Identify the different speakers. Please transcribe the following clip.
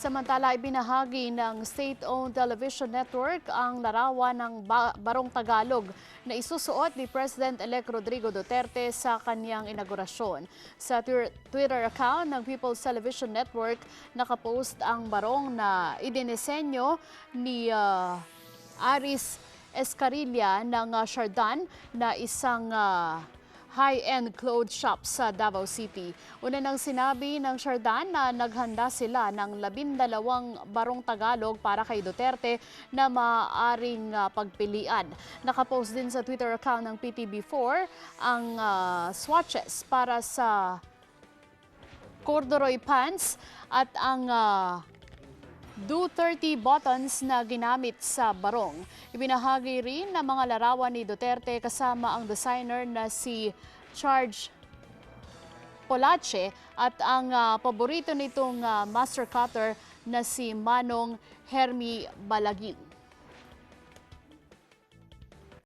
Speaker 1: Samantala, ibinahagi ng state-owned television network ang larawan ng Barong Tagalog na isusuot ni President-elect Rodrigo Duterte sa kanyang inaugurasyon. Sa Twitter account ng People's Television Network, nakapost ang barong na idinisenyo ni Aris Escarilla ng Shardan na isang high-end clothes shop sa Davao City. Una nang sinabi ng Shardan na naghanda sila ng 12 barong Tagalog para kay Duterte na maaaring pagpilian. Nakapost din sa Twitter account ng PTB4 ang swatches para sa corduroy pants at ang Do 30 buttons na ginamit sa barong. Ibinahagi rin ng mga larawan ni Duterte kasama ang designer na si Charles Polache at ang paborito nitong master cutter na si Manong Hermie Balagin.